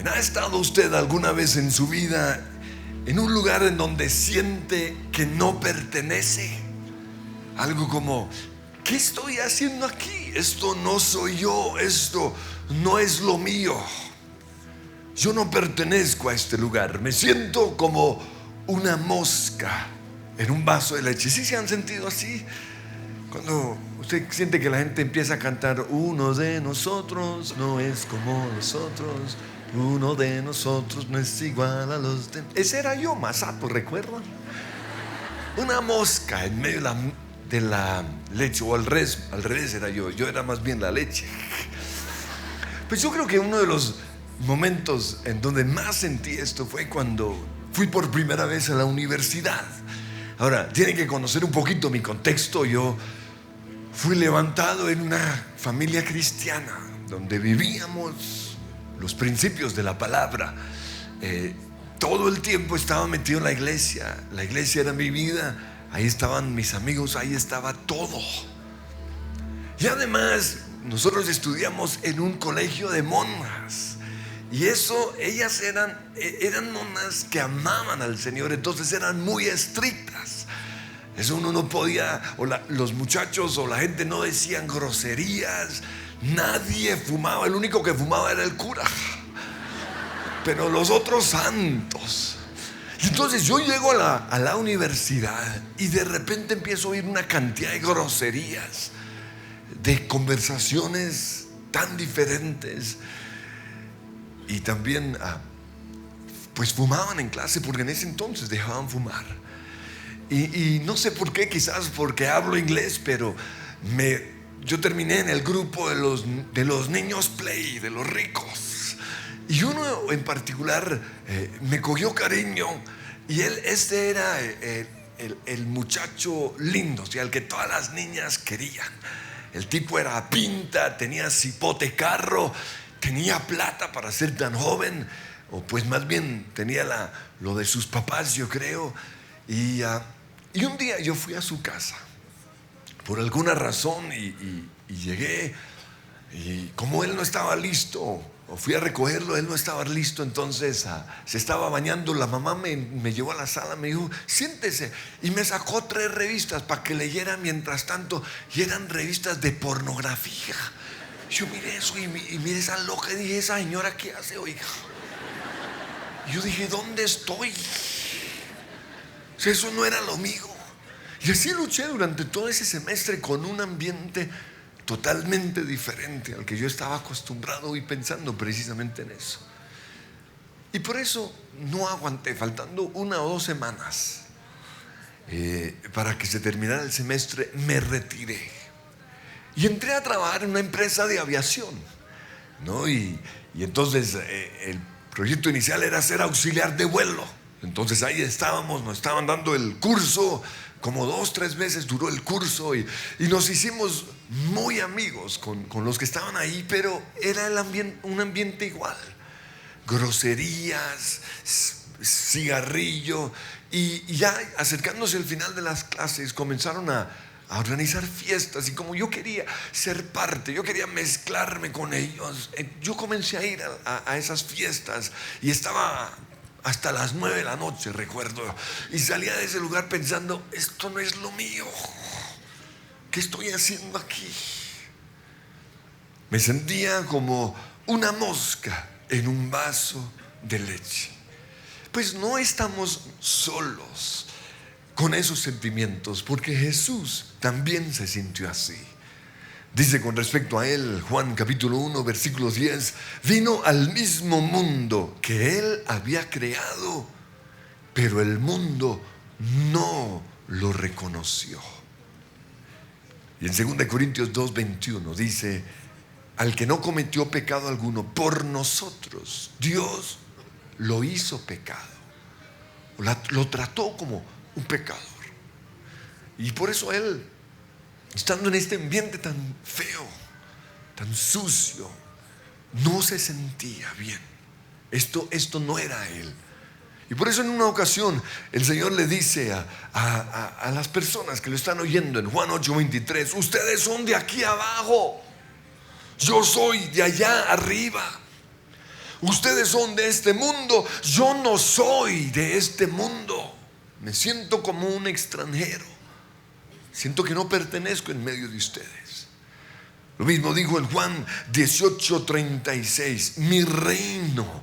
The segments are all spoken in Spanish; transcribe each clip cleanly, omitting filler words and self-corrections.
¿Ha estado usted alguna vez en su vida en un lugar en donde siente que no pertenece? Algo como, ¿qué estoy haciendo aquí? Esto no soy yo, esto no es lo mío. Yo no pertenezco a este lugar. Me siento como una mosca en un vaso de leche. ¿Sí se han sentido así? Cuando usted siente que la gente empieza a cantar, uno de nosotros no es como nosotros, uno de nosotros no es igual a los demás. Ese era yo, Masato, ¿recuerdan? Una mosca en medio de la leche, o al revés era yo era más bien la leche. Pues yo creo que uno de los momentos en donde más sentí esto fue cuando fui por primera vez a la universidad. Ahora, tienen que conocer un poquito mi contexto. Yo fui levantado en una familia cristiana donde vivíamos los principios de la palabra. Todo el tiempo estaba metido en la iglesia. La iglesia era mi vida. Ahí estaban mis amigos, ahí estaba todo. Y además, nosotros estudiamos en un colegio de monjas. Y eso, ellas eran monjas que amaban al Señor, entonces eran muy estrictas. Eso uno no podía, los muchachos o la gente no decían groserías. Nadie fumaba, el único que fumaba era el cura. Pero los otros santos. Y entonces yo llego a la universidad y de repente empiezo a oír una cantidad de groserías, de conversaciones tan diferentes. Y también pues fumaban en clase, porque en ese entonces dejaban fumar. Y no sé por qué, quizás porque hablo inglés, pero yo terminé en el grupo de los niños play, de los ricos. Y uno en particular me cogió cariño. Y este era el muchacho lindo, o sea, el que todas las niñas querían. El tipo era pinta, tenía cipote carro, tenía plata para ser tan joven, o pues más bien tenía lo de sus papás, yo creo. Y un día yo fui a su casa por alguna razón y llegué, y como él no estaba listo, o fui a recogerlo, él no estaba listo, entonces se estaba bañando. La mamá me llevó a la sala, me dijo, siéntese, y me sacó 3 revistas para que leyera mientras tanto, y eran revistas de pornografía. Yo miré eso y miré esa loca y dije, esa señora, ¿qué hace, oiga? Y yo dije, ¿dónde estoy? O sea, eso no era lo mío. Y así luché durante todo ese semestre con un ambiente totalmente diferente al que yo estaba acostumbrado, y pensando precisamente en eso. Y por eso no aguanté, faltando 1 o 2 semanas para que se terminara el semestre, me retiré y entré a trabajar en una empresa de aviación, ¿no? Y entonces el proyecto inicial era ser auxiliar de vuelo. Entonces ahí estábamos, nos estaban dando el curso, como 2 o 3 meses duró el curso, y nos hicimos muy amigos con los que estaban ahí, pero era un ambiente igual. Groserías, cigarrillo, y ya acercándose el final de las clases comenzaron a organizar fiestas, y como yo quería ser parte, yo quería mezclarme con ellos, yo comencé a ir a esas fiestas, y estaba hasta las 9 de la noche, recuerdo, y salía de ese lugar pensando, esto no es lo mío, ¿qué estoy haciendo aquí? Me sentía como una mosca en un vaso de leche. Pues no estamos solos con esos sentimientos, porque Jesús también se sintió así. Dice con respecto a él, Juan capítulo 1 versículo 10, vino al mismo mundo que él había creado, pero el mundo no lo reconoció. Y en 2 Corintios 2:21 dice, al que no cometió pecado alguno, por nosotros Dios lo hizo pecado, lo trató como un pecador. Y por eso él, estando en este ambiente tan feo, tan sucio, no se sentía bien. Esto no era él. Y por eso en una ocasión el Señor le dice a las personas que lo están oyendo en Juan 8:23, ustedes son de aquí abajo, yo soy de allá arriba. Ustedes son de este mundo, yo no soy de este mundo. Me siento como un extranjero. Siento que no pertenezco en medio de ustedes. Lo mismo dijo en Juan 18:36. Mi reino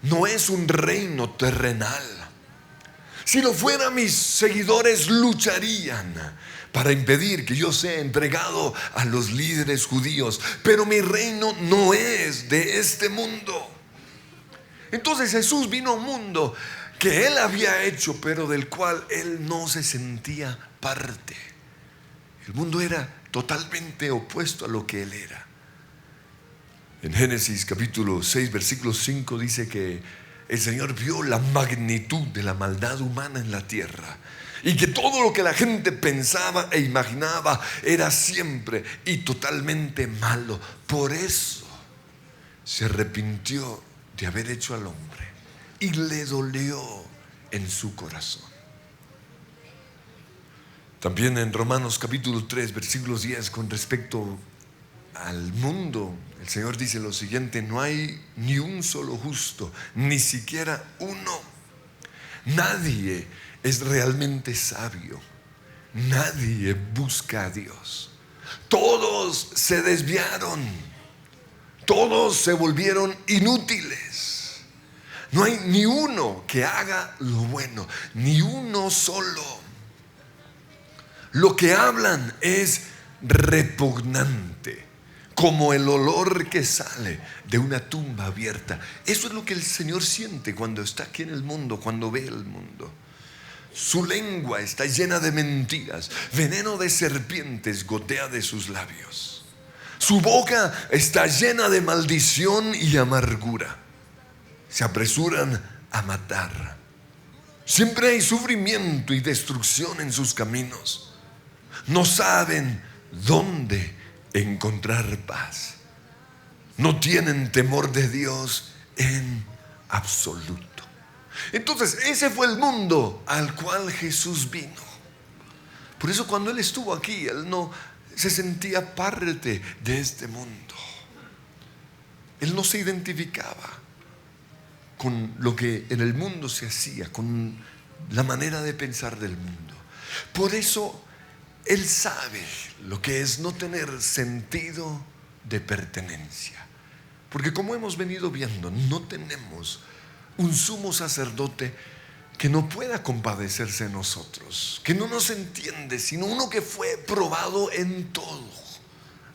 no es un reino terrenal. Si lo fuera, mis seguidores lucharían para impedir que yo sea entregado a los líderes judíos. Pero mi reino no es de este mundo. Entonces Jesús vino a un mundo que Él había hecho, pero del cual Él no se sentía parte. El mundo era totalmente opuesto a lo que Él era. En Génesis capítulo 6, versículo 5 dice que el Señor vio la magnitud de la maldad humana en la tierra y que todo lo que la gente pensaba e imaginaba era siempre y totalmente malo. Por eso se arrepintió de haber hecho al hombre y le dolió en su corazón. También en Romanos capítulo 3, versículos 10, con respecto al mundo, el Señor dice lo siguiente: no hay ni un solo justo, ni siquiera uno. Nadie es realmente sabio. Nadie busca a Dios. Todos se desviaron. Todos se volvieron inútiles. No hay ni uno que haga lo bueno, ni uno solo. Lo que hablan es repugnante, como el olor que sale de una tumba abierta. Eso es lo que el Señor siente cuando está aquí en el mundo, cuando ve el mundo. Su lengua está llena de mentiras, veneno de serpientes gotea de sus labios. Su boca está llena de maldición y amargura. Se apresuran a matar. Siempre hay sufrimiento y destrucción en sus caminos. No saben dónde encontrar paz. No tienen temor de Dios en absoluto. Entonces ese fue el mundo al cual Jesús vino. Por eso cuando Él estuvo aquí, Él no se sentía parte de este mundo. Él no se identificaba con lo que en el mundo se hacía, con la manera de pensar del mundo. Por eso Él sabe lo que es no tener sentido de pertenencia. Porque como hemos venido viendo, no tenemos un sumo sacerdote que no pueda compadecerse de nosotros, que no nos entiende, sino uno que fue probado en todo,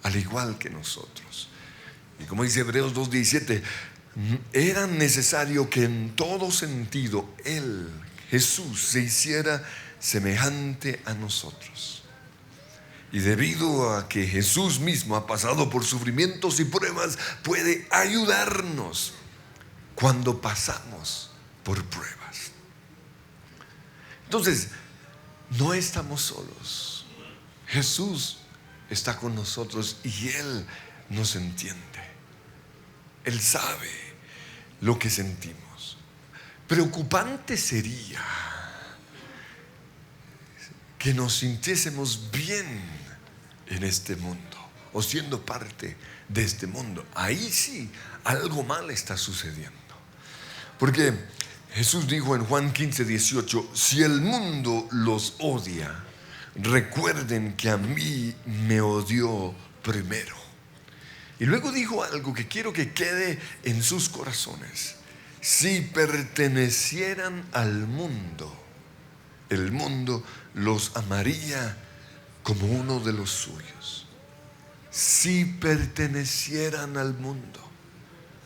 al igual que nosotros. Y como dice Hebreos 2:17, era necesario que en todo sentido Él, Jesús, se hiciera semejante a nosotros. Y debido a que Jesús mismo ha pasado por sufrimientos y pruebas, puede ayudarnos cuando pasamos por pruebas. Entonces, no estamos solos. Jesús está con nosotros y Él nos entiende. Él sabe lo que sentimos. Preocupante sería que nos sintiésemos bien en este mundo o siendo parte de este mundo. Ahí sí algo mal está sucediendo. Porque Jesús dijo en Juan 15:18: si el mundo los odia, recuerden que a mí me odió primero. Y luego dijo algo que quiero que quede en sus corazones: si pertenecieran al mundo, el mundo los amaría como uno de los suyos. Si pertenecieran al mundo.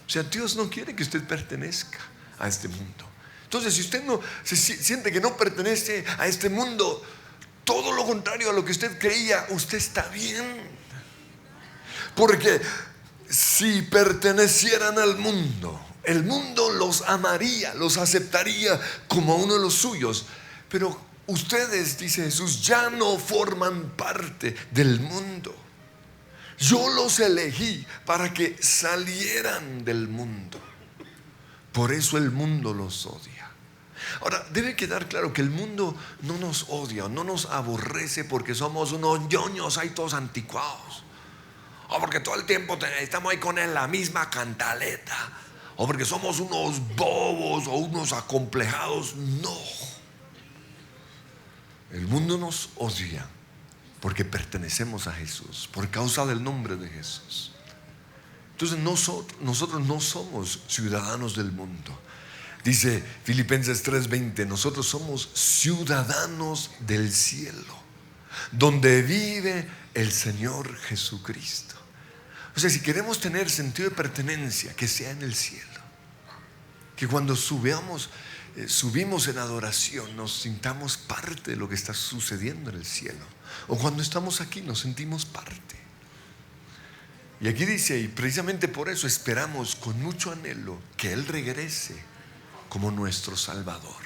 O sea, Dios no quiere que usted pertenezca a este mundo. Entonces, si usted no se siente que no pertenece a este mundo, todo lo contrario a lo que usted creía, usted está bien. Porque si pertenecieran al mundo, el mundo los amaría, los aceptaría como uno de los suyos. Pero ustedes, dice Jesús, ya no forman parte del mundo. Yo los elegí para que salieran del mundo. Por eso el mundo los odia. Ahora, debe quedar claro que el mundo no nos odia, no nos aborrece porque somos unos ñoños ahí todos anticuados, o porque todo el tiempo estamos ahí con la misma cantaleta, o porque somos unos bobos o unos acomplejados. No. El mundo nos odia porque pertenecemos a Jesús, por causa del nombre de Jesús. Entonces nosotros no somos ciudadanos del mundo. Dice Filipenses 3:20, nosotros somos ciudadanos del cielo, donde vive el Señor Jesucristo. O sea, si queremos tener sentido de pertenencia, que sea en el cielo. Que cuando subimos en adoración, nos sintamos parte de lo que está sucediendo en el cielo. O cuando estamos aquí nos sentimos parte. Y aquí dice, y precisamente por eso esperamos con mucho anhelo que Él regrese como nuestro Salvador.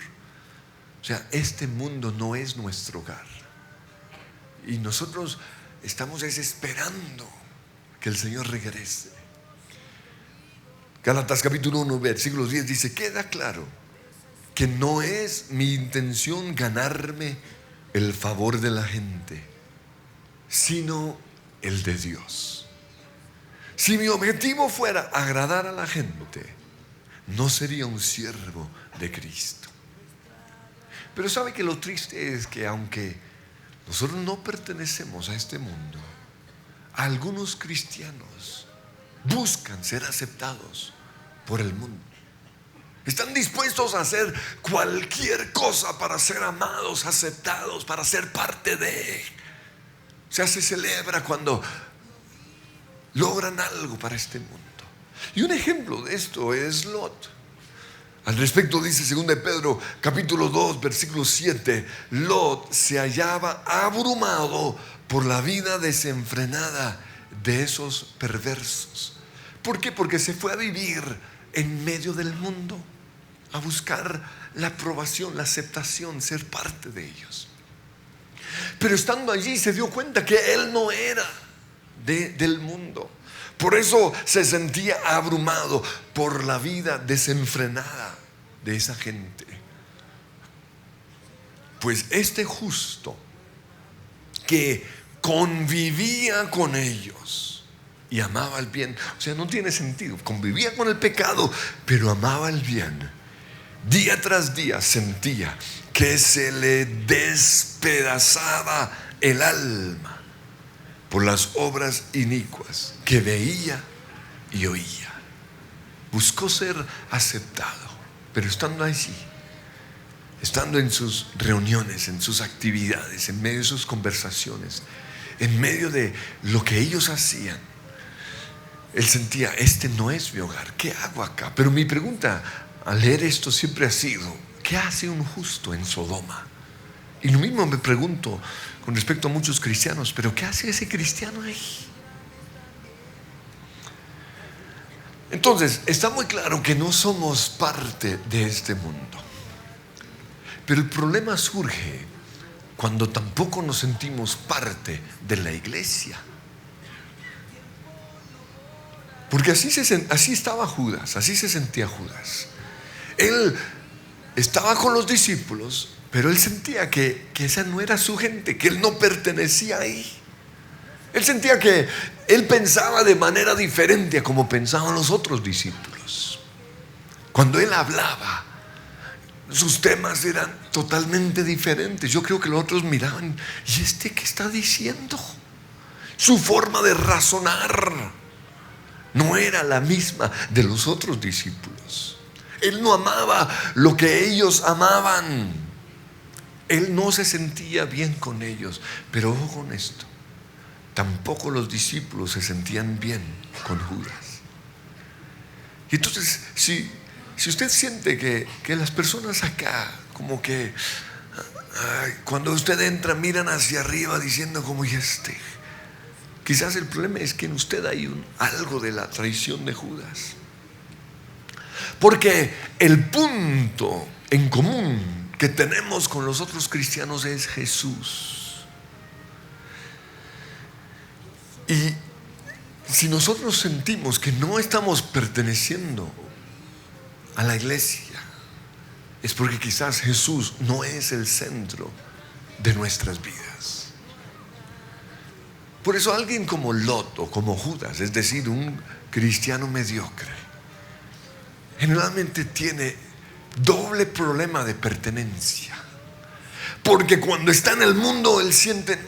O sea, este mundo no es nuestro hogar. Y nosotros estamos esperando que el Señor regrese. Gálatas capítulo 1 versículo 10 dice, queda claro que no es mi intención ganarme el favor de la gente, sino el de Dios. Si mi objetivo fuera agradar a la gente, no sería un siervo de Cristo. Pero sabe que lo triste es que aunque nosotros no pertenecemos a este mundo, algunos cristianos buscan ser aceptados por el mundo. Están dispuestos a hacer cualquier cosa para ser amados, aceptados, para ser parte de. O sea, se celebra cuando logran algo para este mundo. Y un ejemplo de esto es Lot. Al respecto dice 2 de Pedro capítulo 2 versículo 7, Lot se hallaba abrumado por la vida desenfrenada de esos perversos. ¿Por qué? Porque se fue a vivir en medio del mundo, a buscar la aprobación, la aceptación, ser parte de ellos. Pero estando allí se dio cuenta que él no era del mundo. Por eso se sentía abrumado por la vida desenfrenada de esa gente. Pues este justo que convivía con ellos y amaba el bien, o sea, no tiene sentido, convivía con el pecado, pero amaba el bien. Día tras día sentía que se le despedazaba el alma por las obras inicuas que veía y oía. Buscó ser aceptado, pero estando allí, estando en sus reuniones, en sus actividades, en medio de sus conversaciones, en medio de lo que ellos hacían, él sentía, este no es mi hogar, ¿qué hago acá? Pero mi pregunta al leer esto siempre ha sido, ¿qué hace un justo en Sodoma? Y lo mismo me pregunto con respecto a muchos cristianos, pero ¿qué hace ese cristiano ahí? Entonces, está muy claro que no somos parte de este mundo. Pero el problema surge cuando tampoco nos sentimos parte de la iglesia. Porque así estaba Judas, así se sentía Judas. Él estaba con los discípulos, pero él sentía que esa no era su gente, que él no pertenecía ahí. Él sentía que él pensaba de manera diferente a como pensaban los otros discípulos. Cuando él hablaba, sus temas eran totalmente diferentes. Yo creo que los otros miraban, ¿y este qué está diciendo? Su forma de razonar no era la misma de los otros discípulos. Él no amaba lo que ellos amaban. Él no se sentía bien con ellos. Pero ojo con esto, tampoco los discípulos se sentían bien con Judas. Y entonces, si usted siente que las personas acá, como que cuando usted entra, miran hacia arriba diciendo como, ¿y este? Quizás el problema es que en usted hay algo de la traición de Judas. Porque el punto en común que tenemos con los otros cristianos es Jesús. Y si nosotros sentimos que no estamos perteneciendo a la iglesia, es porque quizás Jesús no es el centro de nuestras vidas. Por eso alguien como Lot o como Judas, es decir, un cristiano mediocre, generalmente tiene doble problema de pertenencia. Porque cuando está en el mundo, él siente,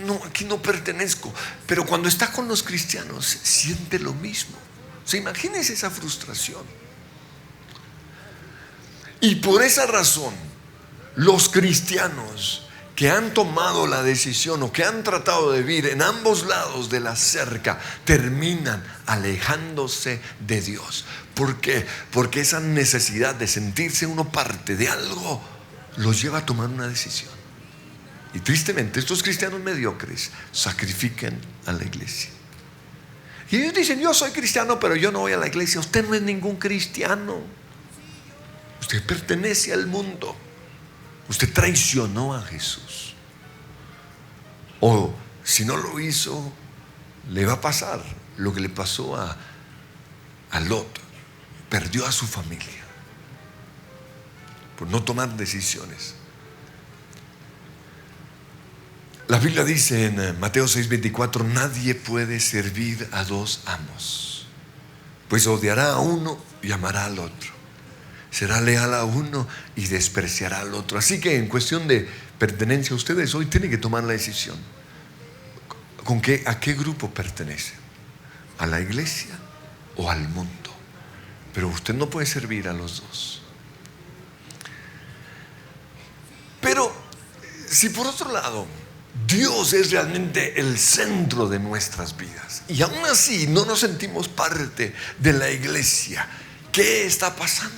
no, aquí no pertenezco. Pero cuando está con los cristianos, siente lo mismo. O sea, imagínense esa frustración. Y por esa razón, los cristianos que han tomado la decisión o que han tratado de vivir en ambos lados de la cerca terminan alejándose de Dios. ¿Por qué? Porque esa necesidad de sentirse uno parte de algo los lleva a tomar una decisión. Y tristemente estos cristianos mediocres sacrifican a la iglesia. Y ellos dicen: yo soy cristiano, pero yo no voy a la iglesia. Usted no es ningún cristiano. Usted pertenece al mundo. Usted traicionó a Jesús. O si no lo hizo, le va a pasar lo que le pasó a Lot. Perdió a su familia por no tomar decisiones. La Biblia dice en Mateo 6:24: nadie puede servir a dos amos, pues odiará a uno y amará al otro. Será leal a uno y despreciará al otro. Así que en cuestión de pertenencia, ustedes hoy tienen que tomar la decisión. ¿A qué grupo pertenece? ¿A la iglesia o al mundo? Pero usted no puede servir a los dos. Pero si por otro lado Dios es realmente el centro de nuestras vidas y aún así no nos sentimos parte de la iglesia, ¿qué está pasando?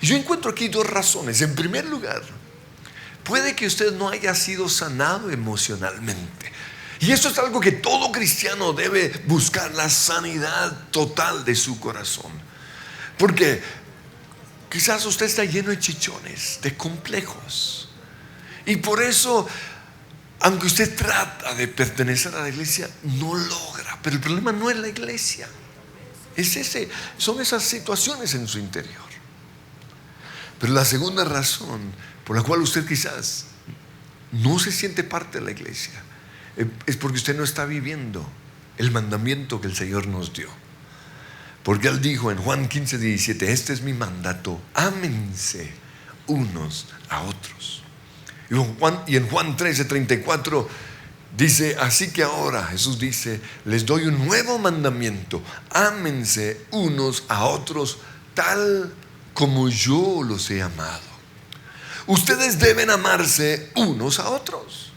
Yo encuentro aquí dos razones. En primer lugar, puede que usted no haya sido sanado emocionalmente. Y eso es algo que todo cristiano debe buscar, la sanidad total de su corazón. Porque quizás usted está lleno de chichones, de complejos. Y por eso, aunque usted trata de pertenecer a la iglesia, no logra. Pero el problema no es la iglesia. Son esas situaciones en su interior. Pero la segunda razón por la cual usted quizás no se siente parte de la iglesia es porque usted no está viviendo el mandamiento que el Señor nos dio. Porque Él dijo en Juan 15:17: este es mi mandato, ámense unos a otros. Y en Juan 13:34 dice: así que ahora, Jesús dice, les doy un nuevo mandamiento, ámense unos a otros tal como yo los he amado. Ustedes deben amarse unos a otros.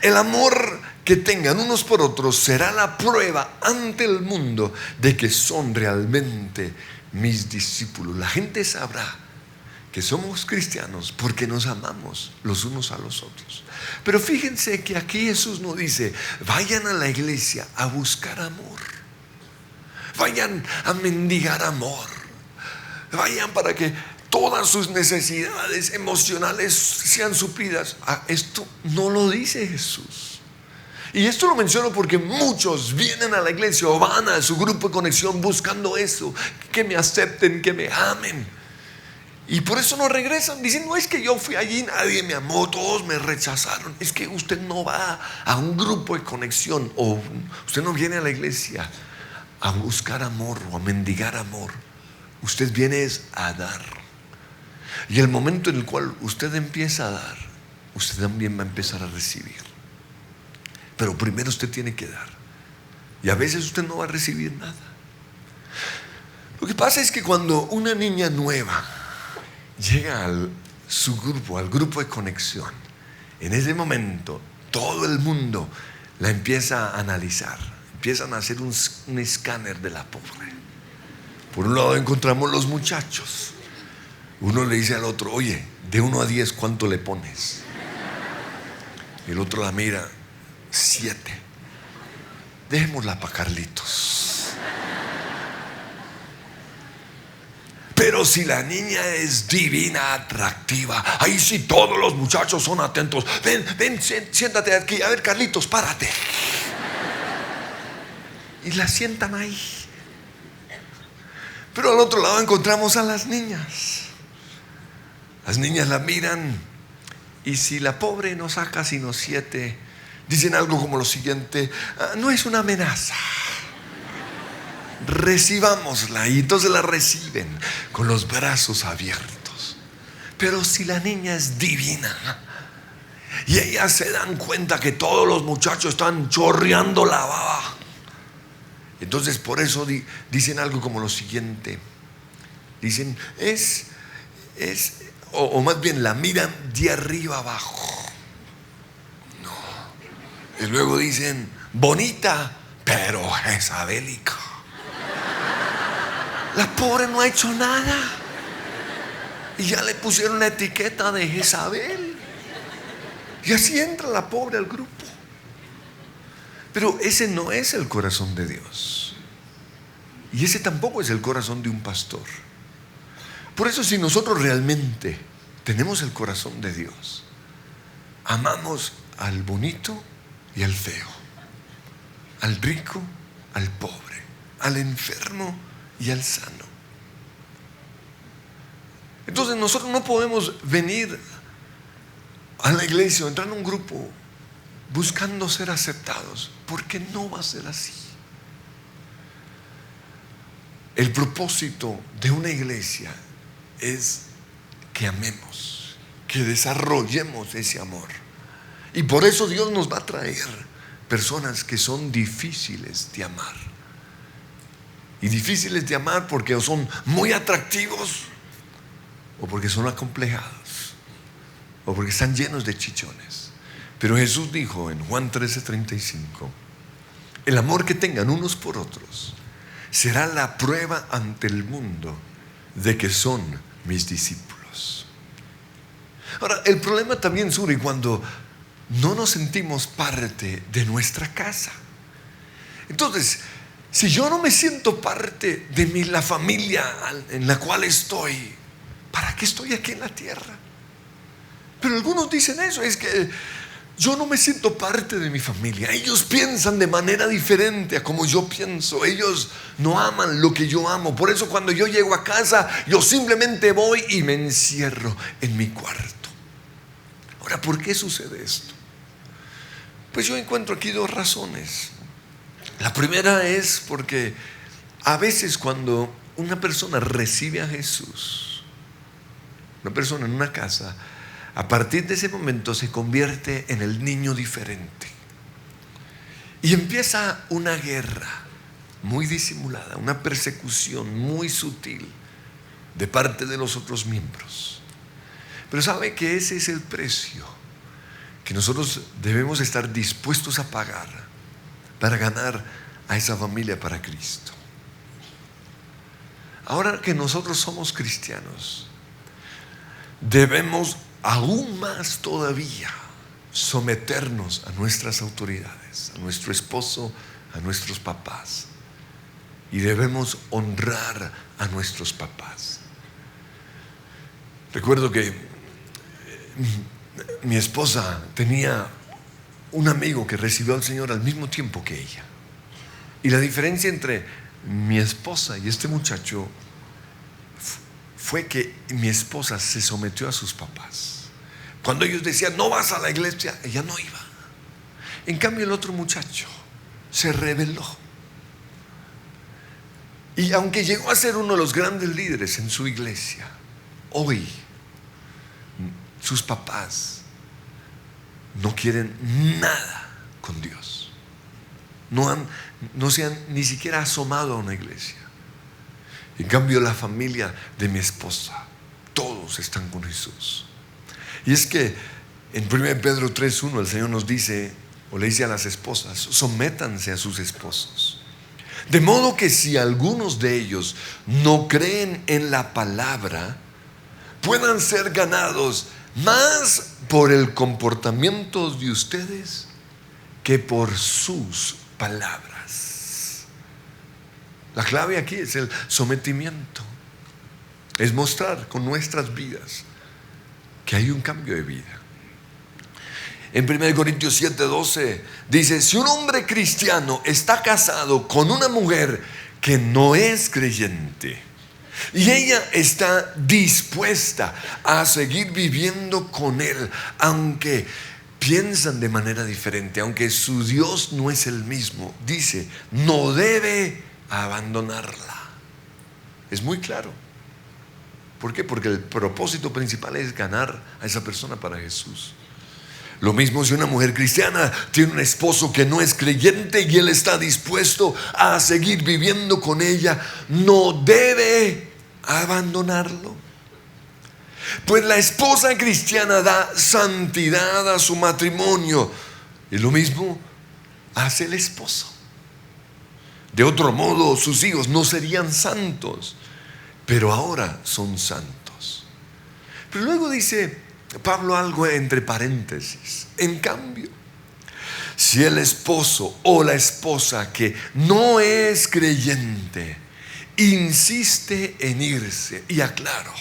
El amor que tengan unos por otros será la prueba ante el mundo de que son realmente mis discípulos. La gente sabrá que somos cristianos porque nos amamos los unos a los otros. Pero fíjense que aquí Jesús nos dice: vayan a la iglesia a buscar amor, vayan a mendigar amor. Vayan para que todas sus necesidades emocionales sean suplidas. Esto no lo dice Jesús. Y esto lo menciono porque muchos vienen a la iglesia o van a su grupo de conexión buscando eso, que me acepten, que me amen. Y por eso no regresan. Dicen: no, es que yo fui allí, nadie me amó, todos me rechazaron. Es que usted no va a un grupo de conexión, o usted no viene a la iglesia a buscar amor o a mendigar amor. Usted viene a dar. Y el momento en el cual usted empieza a dar, usted también va a empezar a recibir. Pero primero usted tiene que dar. Y a veces usted no va a recibir nada. Lo que pasa es que cuando una niña nueva llega su grupo, al grupo de conexión, en ese momento todo el mundo la empieza a analizar. Empiezan a hacer un escáner de la pobre. Por un lado encontramos los muchachos. Uno le dice al otro: oye, de 1 a 10, ¿cuánto le pones? Y el otro la mira: 7. Dejémosla para Carlitos. Pero si la niña es divina, atractiva, ahí sí todos los muchachos son atentos. Ven, siéntate aquí. A ver, Carlitos, párate. Y la sientan ahí. Pero al otro lado encontramos a las niñas. Las niñas la miran, y si la pobre no saca sino 7, dicen algo como lo siguiente: no es una amenaza. recibámosla. Y entonces la reciben con los brazos abiertos. Pero si la niña es divina y ellas se dan cuenta que todos los muchachos están chorreando la baba, entonces por eso dicen algo como lo siguiente. Dicen, o más bien la miran de arriba abajo. No. Y luego dicen, bonita, pero jezabélica. La pobre no ha hecho nada y ya le pusieron la etiqueta de Jezabel. Y así entra la pobre al grupo. Pero ese no es el corazón de Dios. Y ese tampoco es el corazón de un pastor. Por eso, si nosotros realmente tenemos el corazón de Dios, amamos al bonito y al feo, al rico, al pobre, al enfermo y al sano. Entonces nosotros no podemos venir a la iglesia o entrar en un grupo buscando ser aceptados, porque no va a ser así. El propósito de una iglesia es que amemos, que desarrollemos ese amor. Y por eso Dios nos va a traer personas que son difíciles de amar. Y difíciles de amar porque o son muy atractivos, o porque son acomplejados, o porque están llenos de chichones. Pero Jesús dijo en Juan 13:35, el amor que tengan unos por otros será la prueba ante el mundo de que son mis discípulos. Ahora, el problema también surge cuando no nos sentimos parte de nuestra casa. Entonces, si yo no me siento parte de la familia en la cual estoy, ¿para qué estoy aquí en la tierra? Pero algunos dicen eso, es que yo no me siento parte de mi familia. Ellos piensan de manera diferente a como yo pienso. Ellos no aman lo que yo amo. Por eso cuando yo llego a casa, yo simplemente voy y me encierro en mi cuarto. Ahora, ¿por qué sucede esto? Pues yo encuentro aquí dos razones. La primera es porque a veces cuando una persona recibe a Jesús, una persona en una casa, a partir de ese momento se convierte en el niño diferente. Y empieza una guerra muy disimulada, una persecución muy sutil de parte de los otros miembros. Pero sabe que ese es el precio que nosotros debemos estar dispuestos a pagar para ganar a esa familia para Cristo. Ahora que nosotros somos cristianos, debemos aún más todavía someternos a nuestras autoridades, a nuestro esposo, a nuestros papás. Y debemos honrar a nuestros papás. Recuerdo que mi esposa tenía un amigo que recibió al Señor al mismo tiempo que ella. Y la diferencia entre mi esposa y este muchacho fue que mi esposa se sometió a sus papás. Cuando ellos decían, no vas a la iglesia, ella no iba. En cambio, el otro muchacho se rebeló. Y aunque llegó a ser uno de los grandes líderes en su iglesia, hoy sus papás no quieren nada con Dios. No se han ni siquiera asomado a una iglesia. En cambio, la familia de mi esposa, todos están con Jesús. Y es que en 1 Pedro 3:1 el Señor nos dice, o le dice a las esposas, sométanse a sus esposos. De modo que si algunos de ellos no creen en la palabra, puedan ser ganados más por el comportamiento de ustedes que por sus palabras. La clave aquí es el sometimiento. Es mostrar con nuestras vidas que hay un cambio de vida. En 1 Corintios 7:12 dice, si un hombre cristiano está casado con una mujer que no es creyente y ella está dispuesta a seguir viviendo con él, aunque piensan de manera diferente, aunque su Dios no es el mismo, dice, no debe a abandonarla. Es muy claro. ¿Por qué? Porque el propósito principal es ganar a esa persona para Jesús. Lo mismo si una mujer cristiana tiene un esposo que no es creyente y él está dispuesto a seguir viviendo con ella, no debe abandonarlo. Pues la esposa cristiana da santidad a su matrimonio y lo mismo hace el esposo. De otro modo, sus hijos no serían santos, pero ahora son santos. Pero luego dice Pablo algo entre paréntesis. En cambio, si el esposo o la esposa que no es creyente insiste en irse, y aclaro,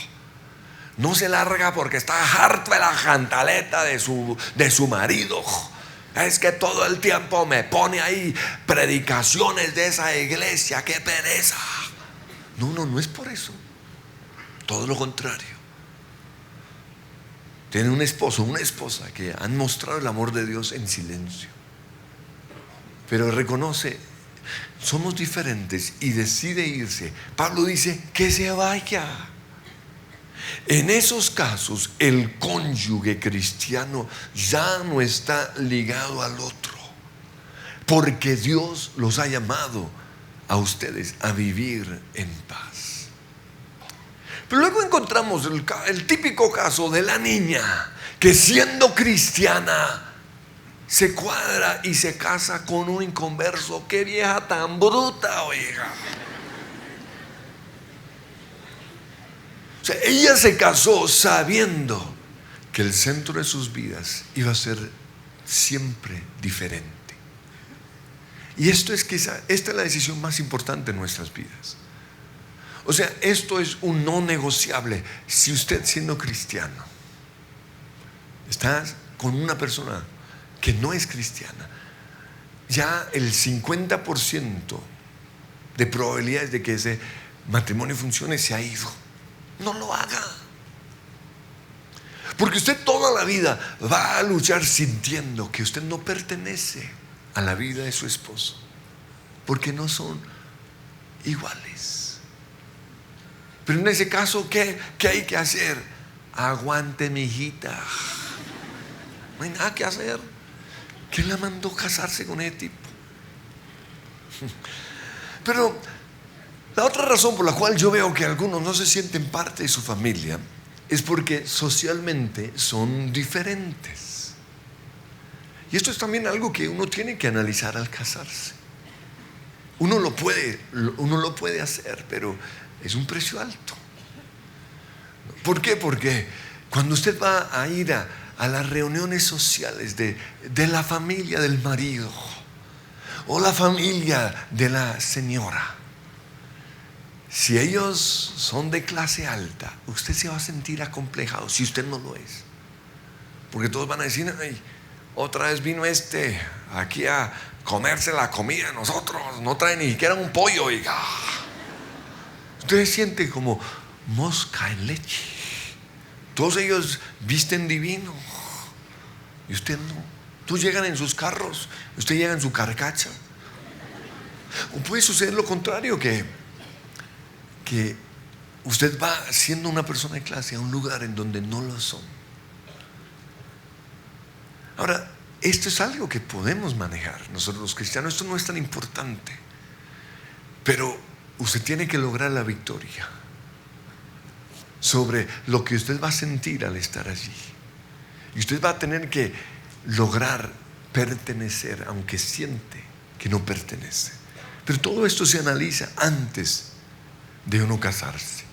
no se larga porque está harto de la cantaleta de su marido. Es que todo el tiempo me pone ahí predicaciones de esa iglesia, qué pereza. No es por eso. Todo lo contrario. Tiene un esposo, una esposa que han mostrado el amor de Dios en silencio, pero reconoce, somos diferentes y decide irse. Pablo dice que se vaya. En esos casos, el cónyuge cristiano ya no está ligado al otro, porque Dios los ha llamado a ustedes a vivir en paz. Pero luego encontramos el típico caso de la niña que, siendo cristiana, se cuadra y se casa con un inconverso. ¡Qué vieja tan bruta, oiga! O sea, ella se casó sabiendo que el centro de sus vidas iba a ser siempre diferente. Y esta es la decisión más importante en nuestras vidas. O sea, esto es un no negociable. Si usted, siendo cristiano, está con una persona que no es cristiana, ya el 50% de probabilidades de que ese matrimonio funcione se ha ido. No lo haga. Porque usted toda la vida va a luchar sintiendo que usted no pertenece a la vida de su esposo, porque no son iguales. Pero en ese caso, ¿qué hay que hacer? Aguante, mi hijita. No hay nada que hacer. ¿Quién la mandó casarse con ese tipo? Pero la otra razón por la cual yo veo que algunos no se sienten parte de su familia es porque socialmente son diferentes. Y esto es también algo que uno tiene que analizar al casarse. Uno lo puede hacer, pero es un precio alto. ¿Por qué? Porque cuando usted va a ir a las reuniones sociales de la familia del marido o la familia de la señora, si ellos son de clase alta, usted se va a sentir acomplejado si usted no lo es. Porque todos van a decir: ay, otra vez vino aquí a comerse la comida de nosotros, no trae ni siquiera un pollo, oiga. Usted se siente como mosca en leche. Todos ellos visten divino y usted no. Todos llegan en sus carros, usted llega en su carcacha. O puede suceder lo contrario, que usted va siendo una persona de clase a un lugar en donde no lo son. Ahora, esto es algo que podemos manejar nosotros los cristianos. Esto no es tan importante, pero usted tiene que lograr la victoria sobre lo que usted va a sentir al estar allí. Y usted va a tener que lograr pertenecer, aunque siente que no pertenece. Pero todo esto se analiza antes de uno casarse.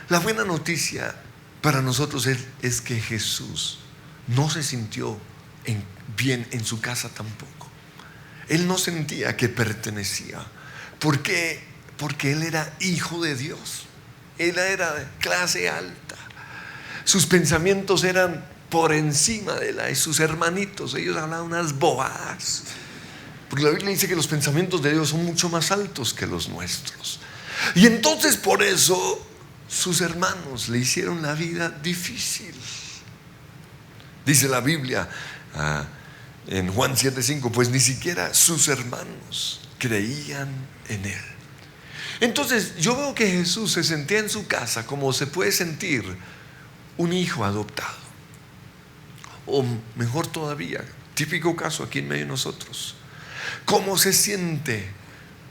La buena noticia para nosotros es que Jesús no se sintió bien en su casa tampoco. Él no sentía que pertenecía. ¿Por qué? Porque Él era hijo de Dios. Él era de clase alta. Sus pensamientos eran por encima de sus hermanitos. Ellos hablaban unas bobadas. Porque la Biblia dice que los pensamientos de Dios son mucho más altos que los nuestros. Y entonces por eso sus hermanos le hicieron la vida difícil. Dice la Biblia en Juan 7:5: pues ni siquiera sus hermanos creían en Él. Entonces yo veo que Jesús se sentía en su casa como se puede sentir un hijo adoptado. O mejor todavía, típico caso aquí en medio de nosotros, cómo se siente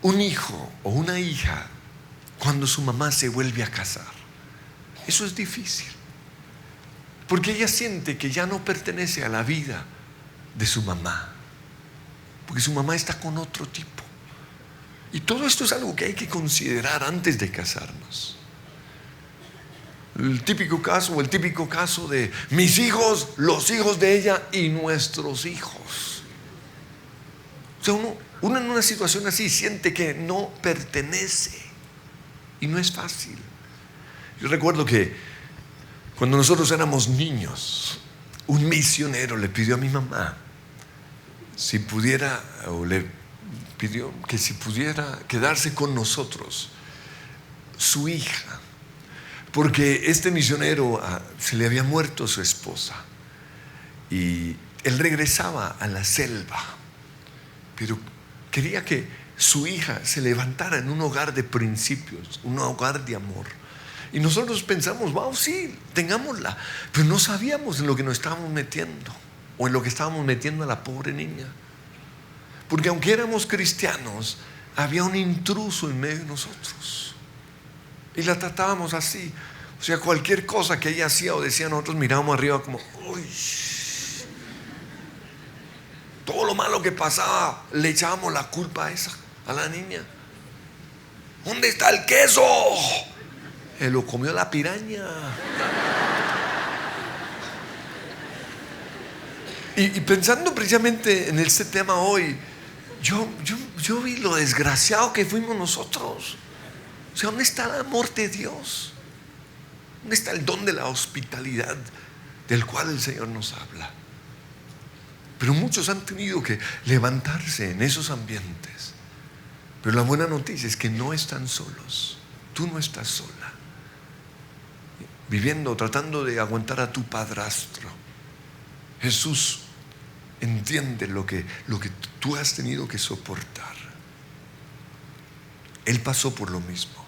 un hijo o una hija cuando su mamá se vuelve a casar. Eso es difícil, porque ella siente que ya no pertenece a la vida de su mamá, porque su mamá está con otro tipo. Y todo esto es algo que hay que considerar antes de casarnos. El típico caso de mis hijos, los hijos de ella y nuestros hijos. O sea, uno en una situación así siente que no pertenece y no es fácil. Yo recuerdo que cuando nosotros éramos niños, un misionero le pidió a mi mamá si pudiera, o le pidió que si pudiera quedarse con nosotros, su hija, porque este misionero se le había muerto su esposa y él regresaba a la selva, pero quería que su hija se levantara en un hogar de principios, un hogar de amor. Y nosotros pensamos, wow, sí, tengámosla, pero no sabíamos en lo que nos estábamos metiendo o en lo que estábamos metiendo a la pobre niña. Porque aunque éramos cristianos, había un intruso en medio de nosotros. Y la tratábamos así. O sea, cualquier cosa que ella hacía o decía, nosotros mirábamos arriba como, uy. Todo lo malo que pasaba, le echábamos la culpa a la niña. ¿Dónde está el queso? Se lo comió la piraña. Y pensando precisamente en este tema hoy, yo vi lo desgraciado que fuimos nosotros. O sea, ¿dónde está el amor de Dios? ¿Dónde está el don de la hospitalidad del cual el Señor nos habla? Pero muchos han tenido que levantarse en esos ambientes. Pero la buena noticia es que no están solos. Tú no estás sola, viviendo, tratando de aguantar a tu padrastro. Jesús entiende lo que tú has tenido que soportar. Él pasó por lo mismo.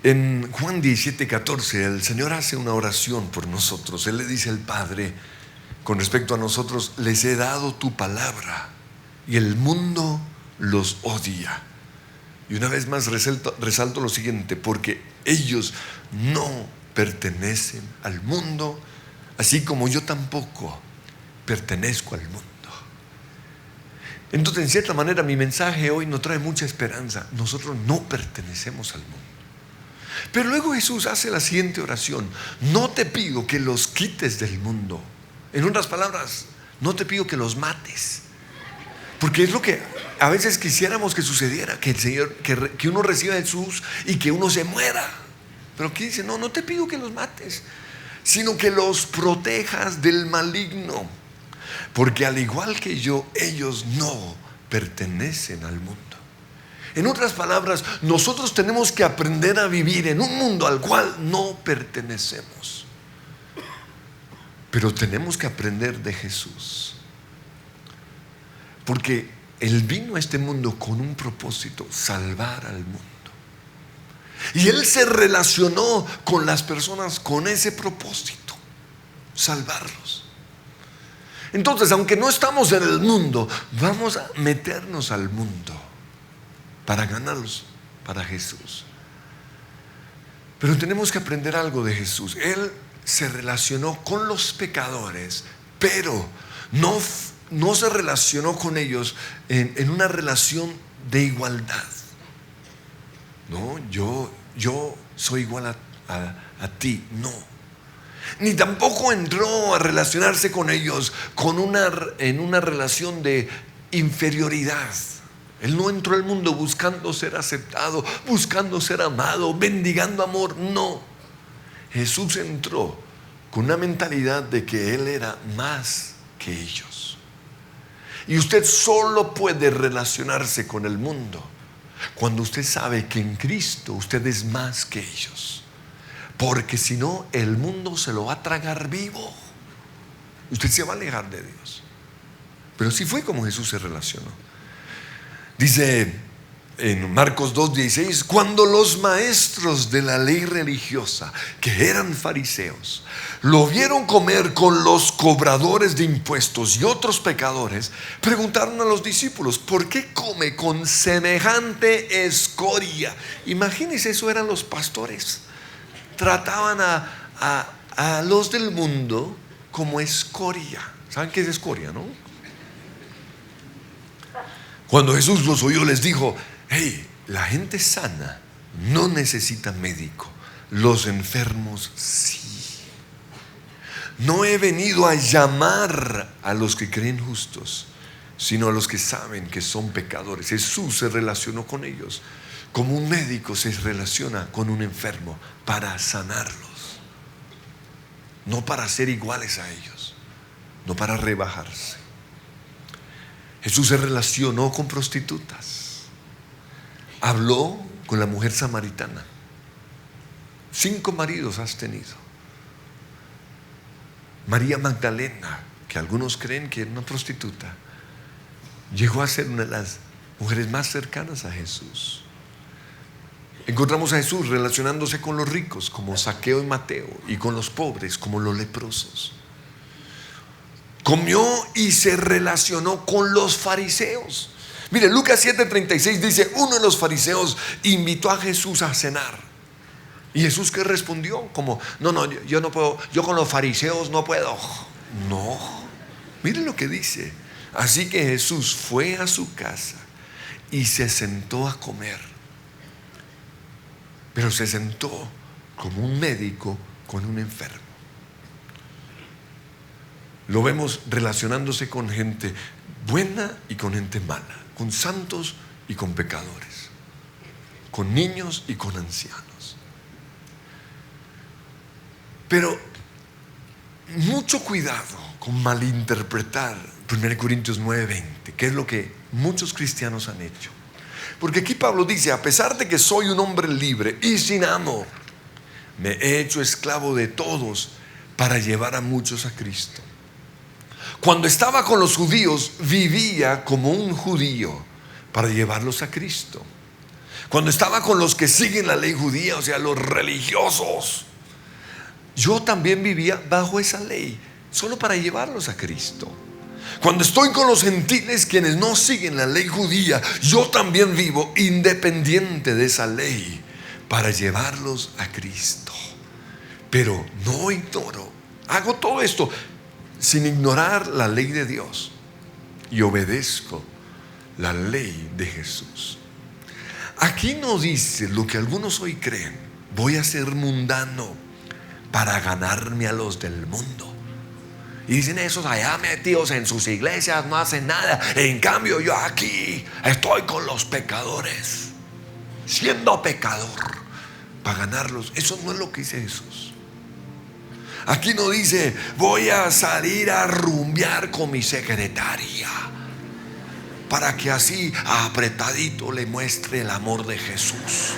En Juan 17:14 el Señor hace una oración por nosotros. Él le dice al Padre con respecto a nosotros: les he dado tu palabra y el mundo los odia. Y una vez más resalto lo siguiente: porque ellos no pertenecen al mundo, así como yo tampoco pertenezco al mundo. Entonces, en cierta manera, mi mensaje hoy nos trae mucha esperanza. Nosotros no pertenecemos al mundo. Pero luego Jesús hace la siguiente oración: no te pido que los quites del mundo. En otras palabras, no te pido que los mates, porque es lo que a veces quisiéramos que sucediera, que el Señor, que uno reciba a Jesús y que uno se muera. Pero aquí dice: no te pido que los mates, sino que los protejas del maligno. Porque al igual que yo, ellos no pertenecen al mundo. En otras palabras, nosotros tenemos que aprender a vivir en un mundo al cual no pertenecemos. Pero tenemos que aprender de Jesús. Porque Él vino a este mundo con un propósito: salvar al mundo. Y Él se relacionó con las personas con ese propósito: salvarlos. Entonces, aunque no estamos en el mundo, vamos a meternos al mundo para ganarlos para Jesús. Pero tenemos que aprender algo de Jesús. Él se relacionó con los pecadores, pero no se relacionó con ellos en una relación de igualdad. No, yo soy igual a ti, no. Ni tampoco entró a relacionarse con ellos en una relación de inferioridad. Él no entró al mundo buscando ser aceptado, buscando ser amado, mendigando amor. No. Jesús entró con una mentalidad de que Él era más que ellos. Y usted solo puede relacionarse con el mundo cuando usted sabe que en Cristo usted es más que ellos. Porque si no, el mundo se lo va a tragar vivo. Usted se va a alejar de Dios. Pero sí fue como Jesús se relacionó. Dice en Marcos 2:16, cuando los maestros de la ley religiosa, que eran fariseos, lo vieron comer con los cobradores de impuestos y otros pecadores, preguntaron a los discípulos, ¿por qué come con semejante escoria? Imagínense, eso eran los pastores. Trataban a los del mundo como escoria. ¿Saben qué es escoria, no? Cuando Jesús los oyó, les dijo, hey, la gente sana no necesita médico, los enfermos sí. No he venido a llamar a los que creen justos, sino a los que saben que son pecadores. Jesús se relacionó con ellos como un médico se relaciona con un enfermo, para sanarlos, no para ser iguales a ellos, no para rebajarse. Jesús se relacionó con prostitutas, habló con la mujer samaritana. 5 maridos has tenido. María Magdalena, que algunos creen que era una prostituta, llegó a ser una de las mujeres más cercanas a Jesús. Encontramos a Jesús relacionándose con los ricos como Zaqueo y Mateo, y con los pobres como los leprosos. Comió y se relacionó con los fariseos. Mire, Lucas 7:36 dice, uno de los fariseos invitó a Jesús a cenar. ¿Y Jesús qué respondió? Como, no, yo no puedo, yo con los fariseos no puedo. No, miren lo que dice. Así que Jesús fue a su casa y se sentó a comer. Pero se sentó como un médico con un enfermo. Lo vemos relacionándose con gente buena y con gente mala, con santos y con pecadores, con niños y con ancianos. Pero mucho cuidado con malinterpretar 1 Corintios 9:20, que es lo que muchos cristianos han hecho. Porque aquí Pablo dice, a pesar de que soy un hombre libre y sin amo, me he hecho esclavo de todos para llevar a muchos a Cristo. Cuando estaba con los judíos, vivía como un judío para llevarlos a Cristo. Cuando estaba con los que siguen la ley judía, o sea, los religiosos, yo también vivía bajo esa ley, solo para llevarlos a Cristo. Cuando estoy con los gentiles, quienes no siguen la ley judía, yo también vivo independiente de esa ley para llevarlos a Cristo. Pero no ignoro, hago todo esto sin ignorar la ley de Dios, y obedezco la ley de Jesús. Aquí no dice lo que algunos hoy creen, voy a ser mundano para ganarme a los del mundo. Y dicen esos allá metidos en sus iglesias no hacen nada. En cambio yo aquí estoy con los pecadores, siendo pecador para ganarlos. Eso no es lo que dice Jesús. Aquí no dice voy a salir a rumbear con mi secretaria para que así apretadito le muestre el amor de Jesús.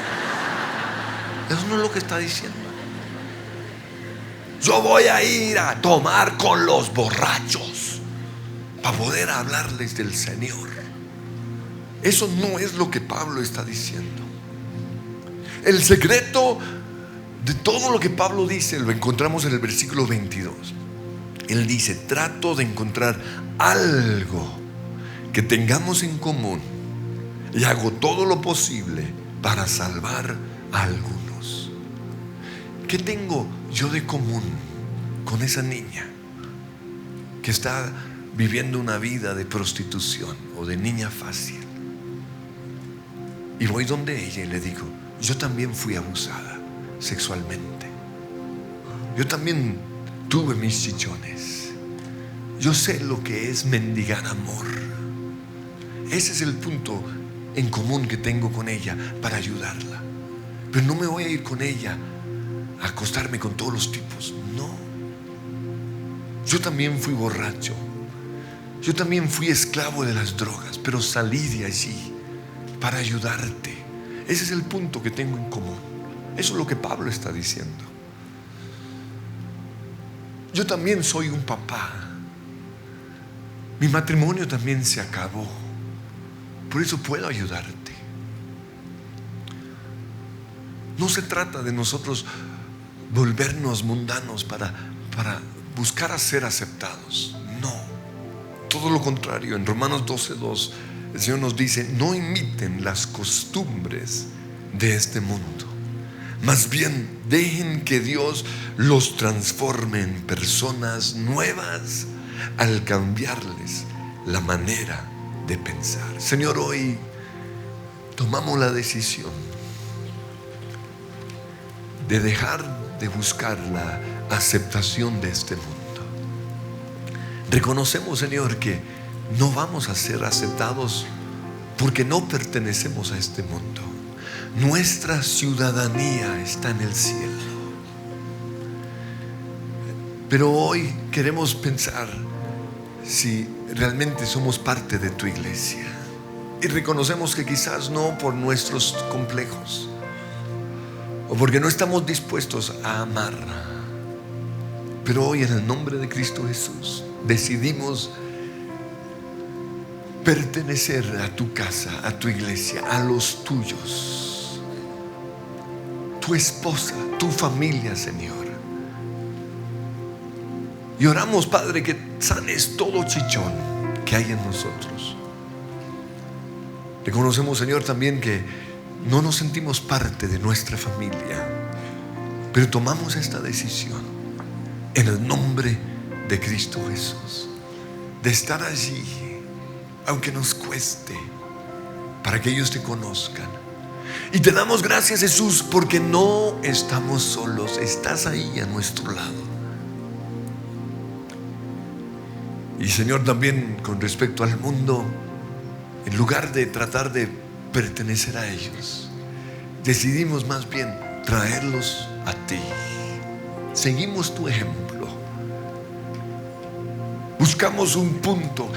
Eso no es lo que está diciendo. Yo voy a ir a tomar con los borrachos para poder hablarles del Señor. Eso no es lo que Pablo está diciendo. El secreto de todo lo que Pablo dice lo encontramos en el versículo 22. Él dice, trato de encontrar algo que tengamos en común y hago todo lo posible para salvar a algunos. ¿Qué tengo yo de común con esa niña que está viviendo una vida de prostitución o de niña fácil? Y voy donde ella y le digo, yo también fui abusada sexualmente, yo también tuve mis chichones, yo sé lo que es mendigar amor. Ese es el punto en común que tengo con ella para ayudarla. Pero no me voy a ir con ella a acostarme con todos los tipos. No. Yo también fui borracho, yo también fui esclavo de las drogas, pero salí de allí para ayudarte. Ese es el punto que tengo en común. Eso es lo que Pablo está diciendo. Yo también soy un papá. Mi matrimonio también se acabó Por eso puedo ayudarte. No se trata de nosotros volvernos mundanos para buscar a ser aceptados. No, todo lo contrario. En Romanos 12:2 el Señor nos dice: no imiten las costumbres de este mundo, más bien dejen que Dios los transforme en personas nuevas al cambiarles la manera de pensar. Señor, hoy tomamos la decisión de dejar de buscar la aceptación de este mundo. Reconocemos, Señor, que no vamos a ser aceptados porque no pertenecemos a este mundo. Nuestra ciudadanía está en el cielo. Pero hoy queremos pensar si realmente somos parte de tu iglesia. Y reconocemos que quizás no por nuestros complejos, o porque no estamos dispuestos a amar. Pero hoy, en el nombre de Cristo Jesús, decidimos pertenecer a tu casa, a tu iglesia, a los tuyos, tu esposa, tu familia, Señor. Y oramos, Padre, que sanes todo chichón que hay en nosotros. Reconocemos, Señor, también que no nos sentimos parte de nuestra familia, pero tomamos esta decisión en el nombre de Cristo Jesús, de estar allí, aunque nos cueste, para que ellos te conozcan. Y te damos gracias, Jesús, porque no estamos solos. Estás ahí a nuestro lado. Y, Señor, también con respecto al mundo, en lugar de tratar de pertenecer a ellos, decidimos más bien traerlos a ti. Seguimos tu ejemplo. Buscamos un punto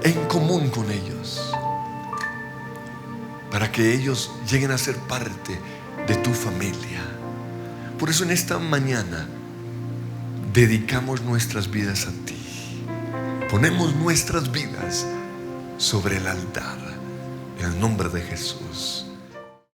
en común con ellos, para que ellos lleguen a ser parte de tu familia. Por eso en esta mañana dedicamos nuestras vidas a ti. Ponemos nuestras vidas sobre el altar, en el nombre de Jesús.